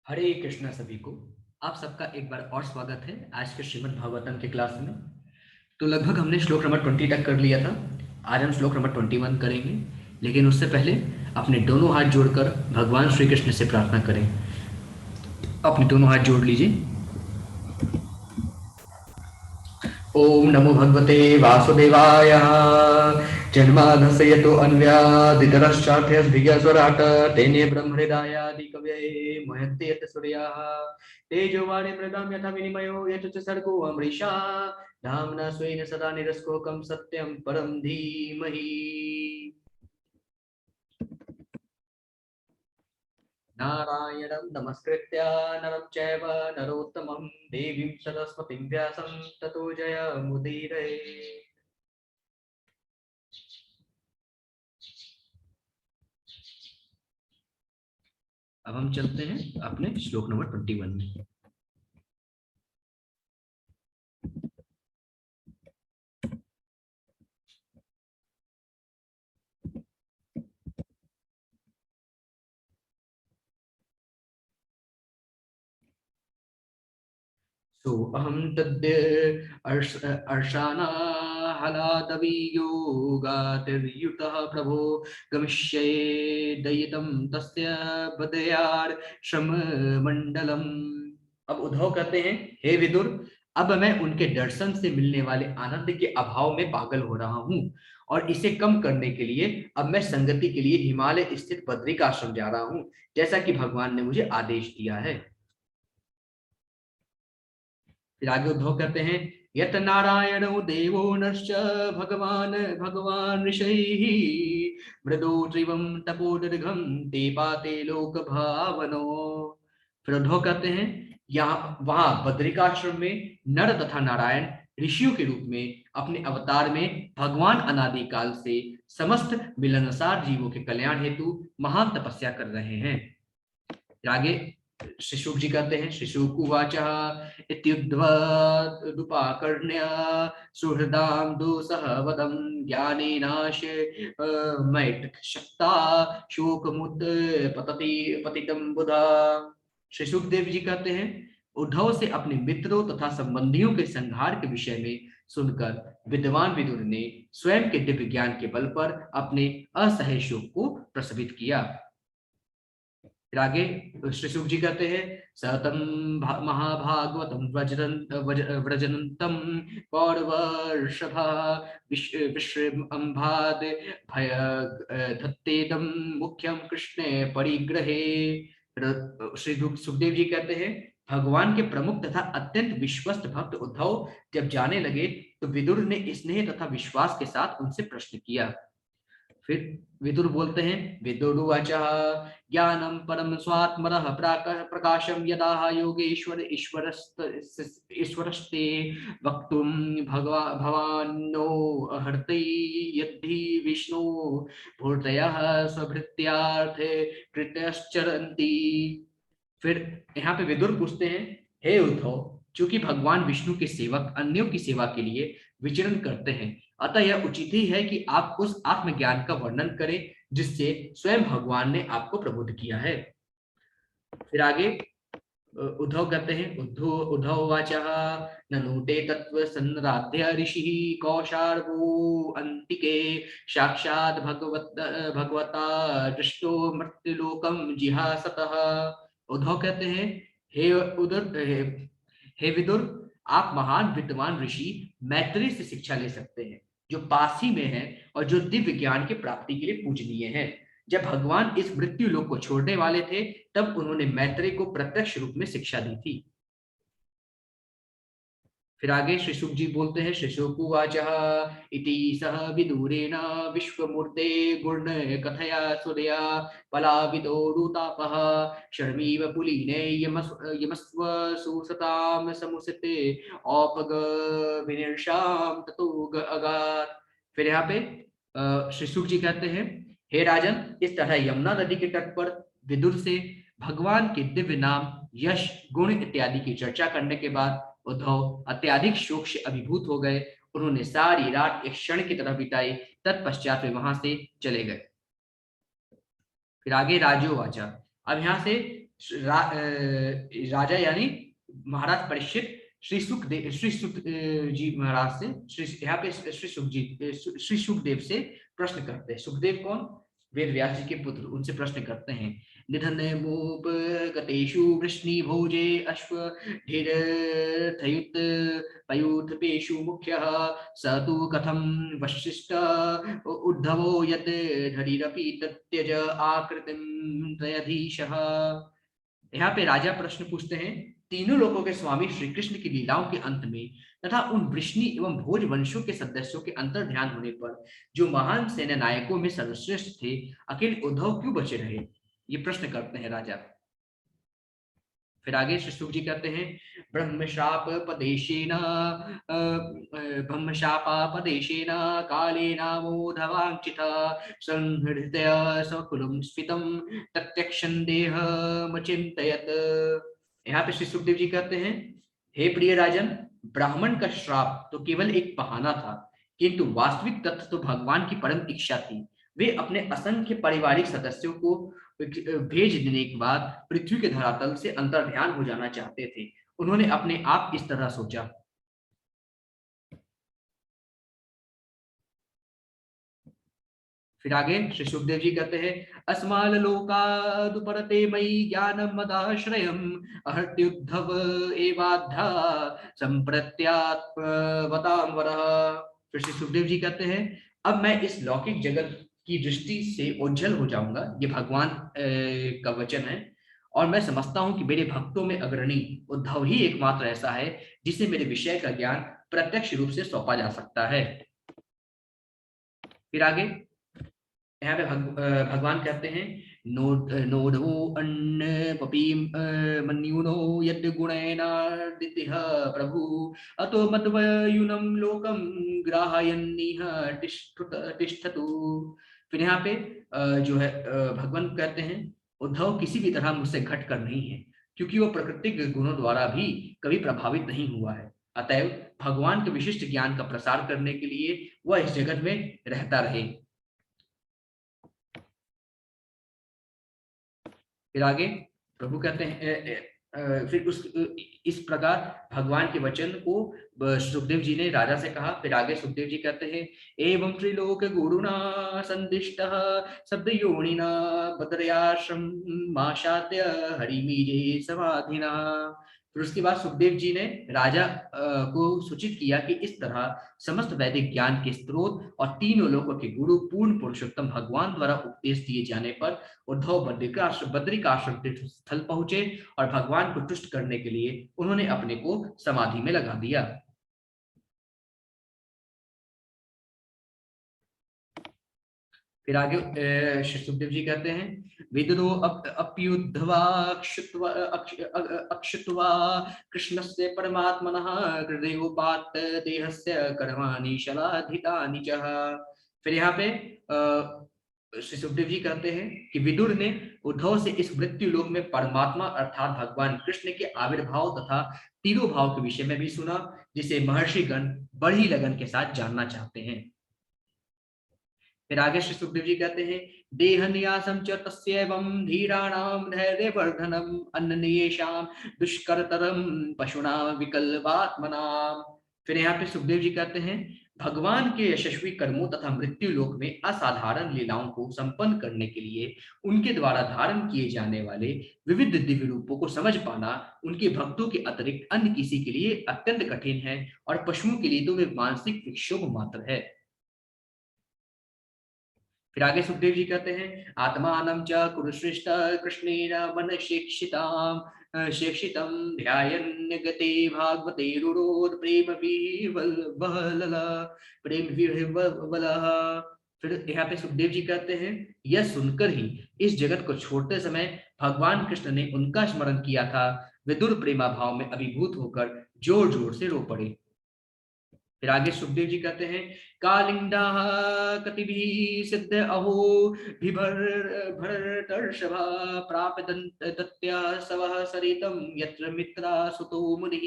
हरे कृष्णा सभी को। आप सबका एक बार और स्वागत है आज के श्रीमद् भागवतम के क्लास में। तो लगभग हमने श्लोक नंबर 20 तक कर लिया था। आज हम श्लोक नंबर 21 करेंगे, लेकिन उससे पहले अपने दोनों हाथ जोड़कर भगवान श्री कृष्ण से प्रार्थना करें। अपने दोनों हाथ जोड़ लीजिए। ओम नमो भगवते वासुदेवाय। जन्माधस्य यतो अन्व्यादितरश्चार्थयस्भिर्यस्वराट् तेने ब्रह्महृदायादिकवये मुह्यन्ते यत् सूर्याः तेजोवारि मृदां यथा विनिमयो यत् च सर्गो अमृषा धाम्ना स्वेन सदा निरस्कोकं सत्यं परं धीमहि। नारायणं नमस्कृत्य नरं चैव नरोत्तमं देवीं सरस्वतीं व्यासं ततो जयमुदीरये। अब हम चलते हैं अपने श्लोक नंबर 21 में। सो अहम तद्य अर्षाना हलादवि योगातिर्युतः प्रभो गमिष्ये दयितं तस्य बदयार श्रम मंडलम। अब उद्धव कहते हैं, हे विदुर, अब मैं उनके दर्शन से मिलने वाले आनंद के अभाव में पागल हो रहा हूँ, और इसे कम करने के लिए अब मैं संगति के लिए हिमालय स्थित बद्रिकाश्रम जा रहा हूँ, जैसा कि भगवान ने मुझे आदेश दिया है। फिर आगे उद्धव कहते हैं, यत नारायणो देवो नश्च भगवान भगवान ऋषैः मृदो त्रिवं तपोदीर्घं ते पाते लोक भावनो। फिर उद्धव कहते हैं, यहाँ वहां बद्रिकाश्रम में नर तथा नारायण ऋषियों के रूप में अपने अवतार में भगवान अनादिकाल से समस्त मिलनसार जीवों के कल्याण हेतु महान तपस्या कर रहे हैं। आगे शिशुक जी कहते हैं, शिशुकुवाच इत्युद्वदुपाकर्ण्य सुहृदां दुसह वदं ज्ञानेनाश मैत्रशक्ता शोकमुद पतति पतितं बुधा। श्री सुखदेव जी कहते हैं, उद्धव से अपने मित्रों तथा संबंधियों के संहार के विषय में सुनकर विद्वान विदुर ने स्वयं के दिव्य ज्ञान के बल पर अपने असह्य शोक को प्रशमित किया। फिर आगे श्री शुक जी कहते हैं, सतम महाभागवतम व्रजनंतम पौर्वर्षभा विश्रम्भाद भय धत्तेदम मुख्यम कृष्ण परिग्रहे। श्री सुखदेव जी कहते हैं, भगवान के प्रमुख तथा अत्यंत विश्वस्त भक्त उद्धव जब जाने लगे तो विदुर ने स्नेह तथा विश्वास के साथ उनसे प्रश्न किया। फिर विदुर बोलते हैं, विदुरुवाच ज्ञानम परम स्वात्मनः प्रकाशम यदा योगेश्वर ईश्वरस्ते वक्तुम भवान्नो हर्ति यद्धि विष्णु भूतयः स्वभृत्यार्थे कृतश्चरन्ति। फिर यहाँ पे विदुर पूछते हैं, हे उद्धव, चूंकि भगवान विष्णु के सेवक अन्यों की सेवा के लिए विचरण करते हैं, अतः यह उचित ही है कि आप उस आत्मज्ञान का वर्णन करें जिससे स्वयं भगवान ने आपको प्रबुद्ध किया है। फिर आगे उद्धव कहते हैं, उद्धव वाच ननुते तत्व संराध्य ऋषि कौशार्वो अंतिके साक्षात भगवता दृष्टो मृत्युलोकम जिहासतः। उद्धव कहते हैं, हे उदर हे विदुर, आप महान विद्वान ऋषि मैत्री से शिक्षा ले सकते हैं, जो पास ही में है और जो दिव्य ज्ञान की प्राप्ति के लिए पूजनीय है। जब भगवान इस मृत्यु लोक को छोड़ने वाले थे, तब उन्होंने मैत्री को प्रत्यक्ष रूप में शिक्षा दी थी। फिर आगे श्री शुक जी बोलते हैं, श्री शुकुवाच इति सह विदुरेण विश्वमूर्ते गुण कथया सूर्या पलावितो रूतापः शर्मीव पुलीने यमस्व सुसताम समुसिते औपग विनिर्षाम ततो अगात। फिर यहाँ पे श्री शुक जी कहते हैं, हे राजन, इस तरह यमुना नदी के तट पर विदुर से भगवान के दिव्य नाम, यश, गुण इत्यादि की चर्चा करने के बाद उद्धव अत्यधिक शोक से अभिभूत हो गए। उन्होंने सारी रात एक क्षण की तरह बिताई, तत्पश्चात वे वहां से चले गए। फिर आगे राजो वाचा। अब यहाँ से राजा यानी महाराज परीक्षित श्री सुख जी महाराज से यहाँ पे श्री सुखदेव से प्रश्न करते हैं। सुखदेव कौन? वेद व्यास जी के पुत्र। उनसे प्रश्न करते हैं, निधन गतेषु वृष्णि भोजे अश्व धीरथयुत पयूथपेषु मुख्यः स तु कथं वशिष्ठ उद्धवो यत् धरीरपि तत्यज आकृतिं त्रयधीशः। यहाँ पे राजा प्रश्न पूछते हैं, तीनों लोकों के स्वामी श्री कृष्ण की लीलाओं के अंत में तथा उन वृष्णि एवं भोज वंशों के सदस्यों के अंतर ध्यान होने पर जो महान सेना नायकों में सर्वश्रेष्ठ थे, अकेले उद्धव क्यों बचे रहे? ये प्रश्न करते हैं राजा। फिर आगे श्री सुख जी कहते हैं, ब्रह्मशापदेशेन कालेनामोधवांचिता संहृत्य सकुलं स्फीतं तत्यक्षं देहमचिन्तयत्। यहाँ पे श्री सुखदेव जी कहते हैं, हे प्रिय राजन, ब्राह्मण का श्राप तो केवल एक बहाना था, किंतु वास्तविक तथ्य तो भगवान की परम इच्छा थी। वे अपने असंख्य पारिवारिक सदस्यों को भेज देने के बाद पृथ्वी के धरातल से अंतर्ध्यान हो जाना चाहते थे। उन्होंने अपने आप इस तरह सोचा। फिर आगे श्री सुखदेव जी कहते हैं, अस्माल लोकादुपरते मयि ज्ञानम मदाश्रयम अहत्युद्धव एवाद्धा संप्रत्यात्वताम वरः। फिर श्री सुखदेव जी कहते हैं, अब मैं इस लौकिक जगत की दृष्टि से ओझल हो जाऊंगा। ये भगवान का वचन है। और मैं समझता हूं कि मेरे भक्तों में अग्रणी उद्धव ही एकमात्र ऐसा है जिसे मेरे विषय का ज्ञान प्रत्यक्ष रूप से सौंपा जा सकता है। फिर आगे यहाँ पे भगवान कहते हैं, नोधो अन्न पपीम मन्युनो यद गुणैनादितिह प्रभु अतो मद्वयुनम लोकम ग्राहयन्निह तिष्ठतु। फिर यहाँ पे जो है भगवान कहते हैं, उद्धव किसी भी तरह मुझसे घट कर नहीं है, क्योंकि वो प्राकृतिक गुणों द्वारा भी कभी प्रभावित नहीं हुआ है। अतएव भगवान के विशिष्ट ज्ञान का प्रसार करने के लिए वह इस जगत में रहता रहे। फिर आगे प्रभु कहते हैं, फिर इस प्रकार भगवान के वचन को सुखदेव जी ने राजा से कहा। फिर आगे सुखदेव जी कहते हैं, एवं त्रिलोक गुरुना संदिष्टः शब्द योनिना बद्रयाश्रम माशात्य हरिमीरे समाधिना। फिर उसके बाद सुखदेव जी ने राजा को सूचित किया कि इस तरह समस्त वैदिक ज्ञान के स्रोत और तीनों लोकों के गुरु पूर्ण पुरुषोत्तम भगवान द्वारा उपदेश दिए जाने पर उद्धव बद्रिकाश्रम तीर्थ स्थल पहुंचे और भगवान को तुष्ट करने के लिए उन्होंने अपने को समाधि में लगा दिया। फिर आगे श्री सुखदेव जी कहते हैं, विदुरो अप्युद्धवा अक्षुत्वा कृष्णस्य परमात्मनः हृदयोपात देहस्य कर्माणि शलाधितानि च। फिर यहाँ पे श्री सुखदेव जी कहते हैं कि विदुर ने उद्धव से इस मृत्यु लोक में परमात्मा अर्थात भगवान कृष्ण के आविर्भाव तथा तिरोभाव के विषय में भी सुना, जिसे महर्षिगण बड़ी लगन के साथ जानना चाहते हैं। फिर आगे श्री सुखदेव जी कहते हैं, देह न्यासम च तस्यैवं धीराणां धैर्यवर्धनम् अन्येषां दुष्करतरं पशुना विकल्पात्मनाम्। फिर यहाँ पे सुखदेव जी कहते हैं, भगवान के यशस्वी कर्मों तथा मृत्यु लोक में असाधारण लीलाओं को संपन्न करने के लिए उनके द्वारा धारण किए जाने वाले विविध दिव्य रूपों को समझ पाना उनके भक्तों के अतिरिक्त अन्य किसी के लिए अत्यंत कठिन है और पशुओं के लिए तो वे मानसिक विक्षोभ मात्र है। फिर आगे सुखदेव जी कहते हैं, आत्मानं च कुरुश्रेष्ठ कृष्णेन मन शिक्षितं ध्यायन् गते भागवते रुरोध प्रेम विह्वलः। फिर यहाँ पे सुखदेव जी कहते हैं, यह सुनकर ही इस जगत को छोड़ते समय भगवान कृष्ण ने उनका स्मरण किया था। विदुर प्रेमा भाव में अभिभूत होकर जोर जोर से रो पड़े। फिर आगे सुखदेव जी कहते हैं, कालिंदा कतिभिः सिद्ध अहो भरतर्षभा प्राप्त दत्त्या सवः सरितं यत्र मित्रा सुतो मुनिः।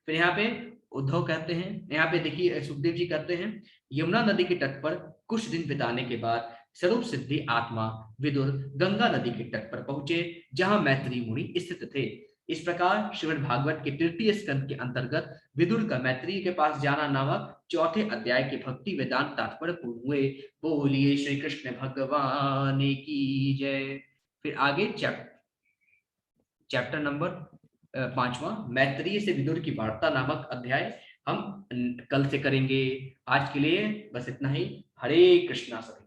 फिर यहाँ पे उद्धव कहते हैं, यहाँ पे देखिए सुखदेव जी कहते हैं, यमुना नदी के तट पर कुछ दिन बिताने के बाद स्वरूप सिद्धि आत्मा विदुर गंगा नदी के तट पर पहुंचे, जहां मैत्री मुनि स्थित थे। इस प्रकार श्रीमद् भागवत के तृतीय स्कंद के अंतर्गत विदुर का मैत्री के पास जाना नामक चौथे अध्याय के भक्ति वेदांत तात्पर्य पूर्ण हुए। बोलिए श्री कृष्ण भगवान की जय। फिर आगे चैप्टर नंबर 5वां, मैत्रेय से विदुर की वार्ता नामक अध्याय हम कल से करेंगे। आज के लिए बस इतना ही। हरे कृष्णा सभी।